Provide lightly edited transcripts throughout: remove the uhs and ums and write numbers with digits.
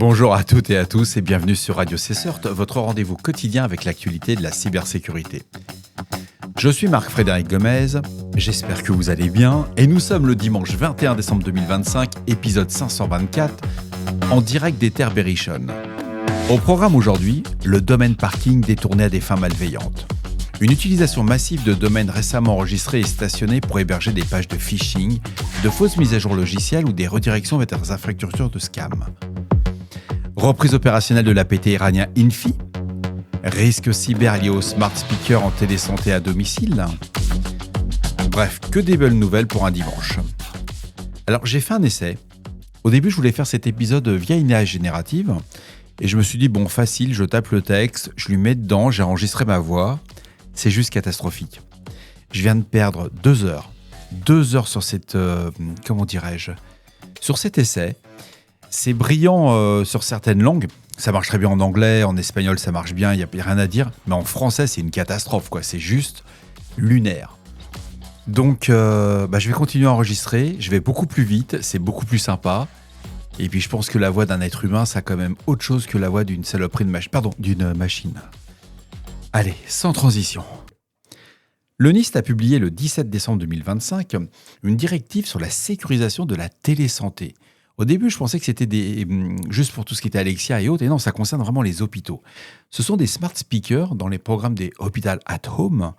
Bonjour à toutes et à tous et bienvenue sur Radio CSERT, votre rendez-vous quotidien avec l'actualité de la cybersécurité. Je suis Marc-Frédéric Gomez, j'espère que vous allez bien et nous sommes le dimanche 21 décembre 2025, épisode 524, en direct des terres berrichonnes. Au programme aujourd'hui, le domaine parking détourné à des fins malveillantes. Une utilisation massive de domaines récemment enregistrés et stationnés pour héberger des pages de phishing, de fausses mises à jour logicielles ou des redirections vers des infrastructures de scam. Reprise opérationnelle de l'APT iranien Infi. Risque cyber lié au smart speaker en télésanté à domicile. Bref, que des belles nouvelles pour un dimanche. Alors j'ai fait un essai. Au début je voulais faire cet épisode via une IA générative et je me suis dit bon facile, je tape le texte, je lui mets dedans, j'ai enregistré ma voix. C'est juste catastrophique. Je viens de perdre 2 heures. 2 heures sur cette... sur cet essai. C'est brillant sur certaines langues. Ça marche très bien en anglais, en espagnol ça marche bien, il n'y a rien à dire. Mais en français c'est une catastrophe, quoi. C'est juste lunaire. Donc je vais continuer à enregistrer. Je vais beaucoup plus vite, c'est beaucoup plus sympa. Et puis je pense que la voix d'un être humain, ça a quand même autre chose que la voix d'une saloperie d'une machine. Allez, sans transition. Le NIST a publié le 17 décembre 2025 une directive sur la sécurisation de la télésanté. Au début, je pensais que c'était juste pour tout ce qui était Alexia et autres, et non, ça concerne vraiment les hôpitaux. Ce sont des smart speakers dans les programmes des Hospital at Home,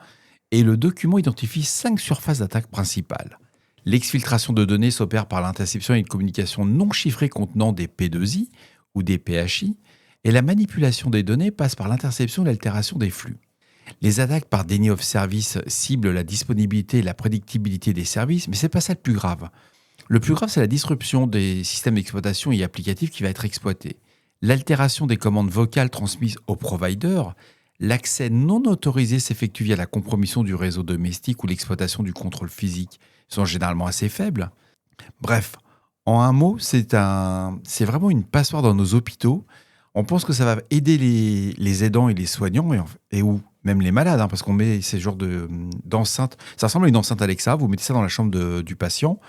et le document identifie 5 surfaces d'attaque principales. L'exfiltration de données s'opère par l'interception et une communication non chiffrée contenant des P2I ou des PHI, et la manipulation des données passe par l'interception et l'altération des flux. Les attaques par déni of service ciblent la disponibilité et la prédictibilité des services, mais c'est pas ça le plus grave. Le plus grave, c'est la disruption des systèmes d'exploitation et applicatifs qui va être exploité. L'altération des commandes vocales transmises au provider, l'accès non autorisé s'effectue via la compromission du réseau domestique ou l'exploitation du contrôle physique, sont généralement assez faibles. Bref, en un mot, c'est vraiment une passoire dans nos hôpitaux. On pense que ça va aider les aidants et les soignants, ou même les malades, parce qu'on met ces genres d'enceintes. Ça ressemble à une enceinte Alexa, vous mettez ça dans la chambre du patient,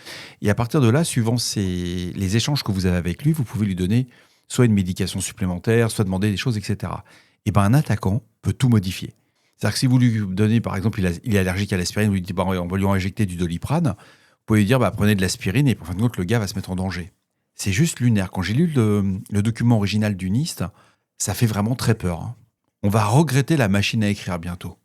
et à partir de là, suivant les échanges que vous avez avec lui, vous pouvez lui donner soit une médication supplémentaire, soit demander des choses, etc. Et un attaquant peut tout modifier. C'est-à-dire que si vous lui donnez, par exemple, il est allergique à l'aspirine, vous lui dites on va lui injecter du Doliprane, vous pouvez lui dire prenez de l'aspirine, et en fin de compte, le gars va se mettre en danger. C'est juste lunaire. Quand j'ai lu le document original du NIST, ça fait vraiment très peur. On va regretter la machine à écrire bientôt.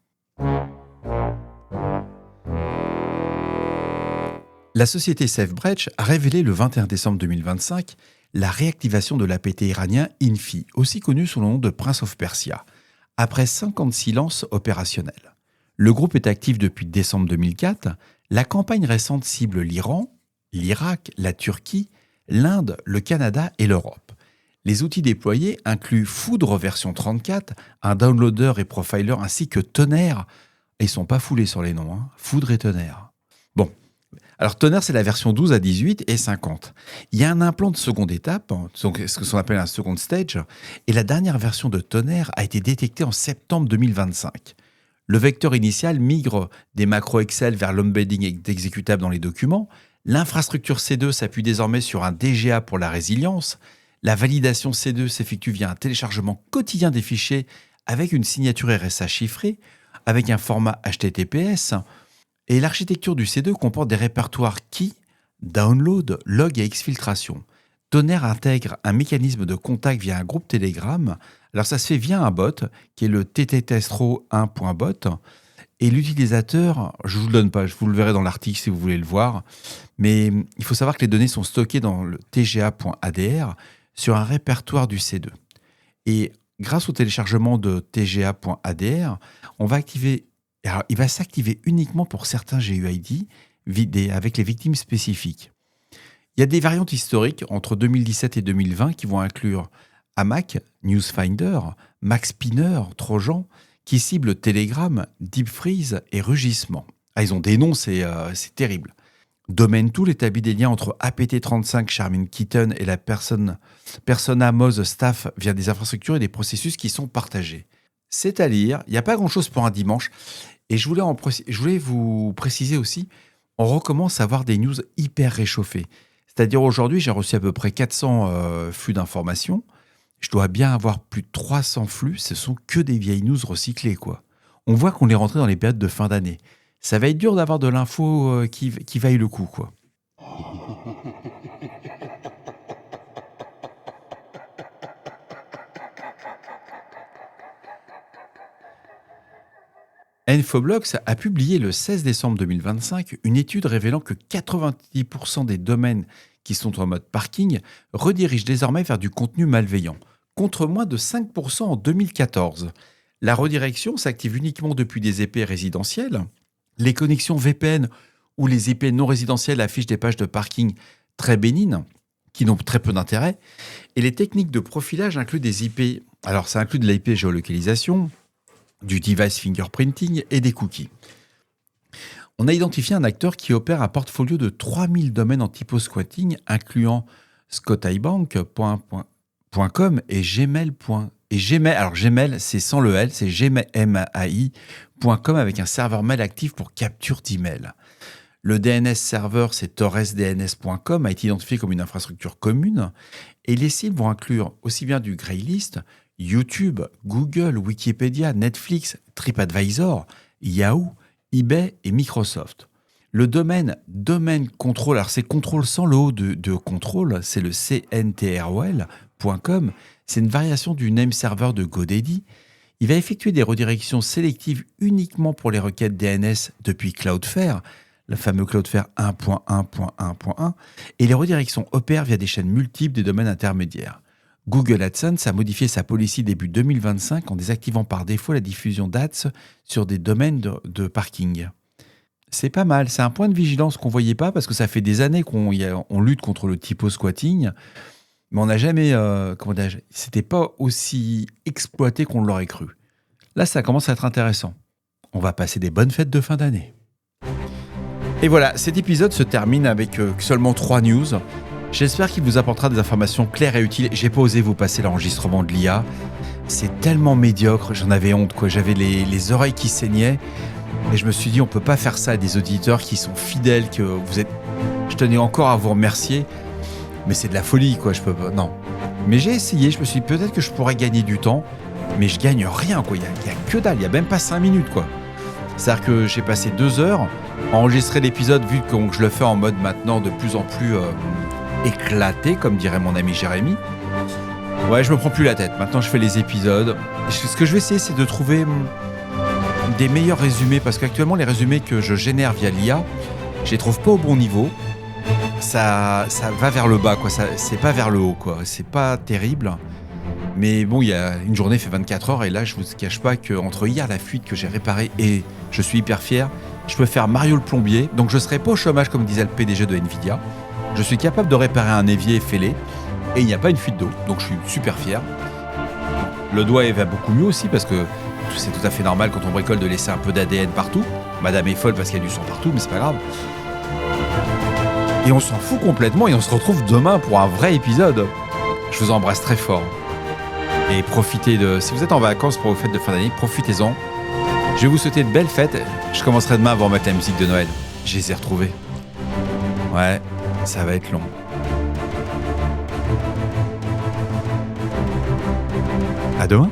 La société SafeBreach a révélé le 21 décembre 2025 la réactivation de l'APT iranien Infi, aussi connu sous le nom de Prince of Persia, après 5 ans de silence opérationnel. Le groupe est actif depuis décembre 2004. La campagne récente cible l'Iran, l'Irak, la Turquie, l'Inde, le Canada et l'Europe. Les outils déployés incluent Foudre version 34, un downloader et profiler ainsi que Tonnerre. Et ils ne sont pas foulés sur les noms, Foudre et Tonnerre. Bon, alors Tonnerre c'est la version 12 à 18 et 50. Il y a un implant de seconde étape, donc ce qu'on appelle un second stage, et la dernière version de Tonnerre a été détectée en septembre 2025. Le vecteur initial migre des macros Excel vers l'embedding d'exécutables dans les documents. L'infrastructure C2 s'appuie désormais sur un DGA pour la résilience. La validation C2 s'effectue via un téléchargement quotidien des fichiers avec une signature RSA chiffrée, avec un format HTTPS. Et l'architecture du C2 comporte des répertoires key, download, log et exfiltration. Tonnerre intègre un mécanisme de contact via un groupe Telegram. Alors ça se fait via un bot qui est le ttTestro1.bot. Et l'utilisateur, je ne vous le donne pas, vous le verrez dans l'article si vous voulez le voir, mais il faut savoir que les données sont stockées dans le tga.adr sur un répertoire du C2. Et grâce au téléchargement de tga.adr, il va s'activer uniquement pour certains GUID avec les victimes spécifiques. Il y a des variantes historiques entre 2017 et 2020 qui vont inclure AMAC, Newsfinder, MacSpinner, Trojan, qui ciblent Telegram, Deepfreeze et Rugissement. Ils ont des noms, c'est terrible. Domain Tool établit des liens entre APT35 Charmin Kitten et la Persona Moz Staff via des infrastructures et des processus qui sont partagés. C'est à lire, il n'y a pas grand-chose pour un dimanche. Et je voulais vous préciser aussi, on recommence à avoir des news hyper réchauffées. C'est-à-dire aujourd'hui, j'ai reçu à peu près 400 flux d'informations. Je dois bien avoir plus de 300 flux, ce sont que des vieilles news recyclées, quoi. On voit qu'on est rentré dans les périodes de fin d'année. Ça va être dur d'avoir de l'info qui vaille le coup, quoi. Infoblox a publié le 16 décembre 2025 une étude révélant que 90% des domaines qui sont en mode parking redirigent désormais vers du contenu malveillant, contre moins de 5% en 2014. La redirection s'active uniquement depuis des IP résidentiels. Les connexions VPN ou les IP non résidentielles affichent des pages de parking très bénignes, qui n'ont très peu d'intérêt. Et les techniques de profilage incluent des IP. Alors, ça inclut de l'IP géolocalisation, du device fingerprinting et des cookies. On a identifié un acteur qui opère un portfolio de 3000 domaines en typo-squatting, incluant scotibank.com et Gmail. Alors Gmail, c'est sans le L, c'est gmail.com avec un serveur mail actif pour capture d'email. Le DNS serveur, c'est torresdns.com, a été identifié comme une infrastructure commune. Et les cibles vont inclure aussi bien du Greylist, YouTube, Google, Wikipédia, Netflix, TripAdvisor, Yahoo, eBay et Microsoft. Le domaine control, alors c'est contrôle sans le haut de contrôle, c'est le cntrol.com, c'est une variation du name server de GoDaddy. Il va effectuer des redirections sélectives uniquement pour les requêtes DNS depuis Cloudflare, le fameux Cloudflare 1.1.1.1, et les redirections opèrent via des chaînes multiples des domaines intermédiaires. Google AdSense a modifié sa policy début 2025 en désactivant par défaut la diffusion d'ads sur des domaines de parking. C'est pas mal, c'est un point de vigilance qu'on ne voyait pas parce que ça fait des années qu'on lutte contre le typo-squatting, mais on n'a jamais, c'était pas aussi exploité qu'on l'aurait cru. Là, ça commence à être intéressant. On va passer des bonnes fêtes de fin d'année. Et voilà, cet épisode se termine avec seulement 3 news. J'espère qu'il vous apportera des informations claires et utiles. J'ai pas osé vous passer l'enregistrement de l'IA. C'est tellement médiocre, j'en avais honte, quoi. J'avais les oreilles qui saignaient. Et je me suis dit, on peut pas faire ça à des auditeurs qui sont fidèles, que vous êtes... Je tenais encore à vous remercier. Mais c'est de la folie, quoi. Je peux pas... Non. Mais j'ai essayé, je me suis dit, peut-être que je pourrais gagner du temps. Mais je gagne rien, quoi. Il y a que dalle, il y a même pas 5 minutes, quoi. C'est-à-dire que j'ai passé 2 heures à enregistrer l'épisode, vu que je le fais en mode maintenant de plus en plus... éclaté, comme dirait mon ami Jérémy. Ouais, je me prends plus la tête. Maintenant, je fais les épisodes. Ce que je vais essayer, c'est de trouver des meilleurs résumés, parce qu'actuellement, les résumés que je génère via l'IA, je les trouve pas au bon niveau. Ça va vers le bas, quoi. C'est pas vers le haut, quoi. C'est pas terrible. Mais bon, il y a une journée fait 24 heures, et là, je vous cache pas qu'entre hier, la fuite que j'ai réparée, et je suis hyper fier, je peux faire Mario le plombier. Donc, je serai pas au chômage, comme disait le PDG de Nvidia. Je suis capable de réparer un évier fêlé et il n'y a pas une fuite d'eau, donc je suis super fier. Le doigt va beaucoup mieux aussi parce que c'est tout à fait normal quand on bricole de laisser un peu d'ADN partout. Madame est folle parce qu'il y a du sang partout, mais c'est pas grave. Et on s'en fout complètement et on se retrouve demain pour un vrai épisode. Je vous embrasse très fort. Et profitez de... Si vous êtes en vacances pour vos fêtes de fin d'année, profitez-en. Je vais vous souhaiter de belles fêtes. Je commencerai demain à vous remettre la musique de Noël. Je les ai retrouvées. Ouais. Ça va être long. À demain.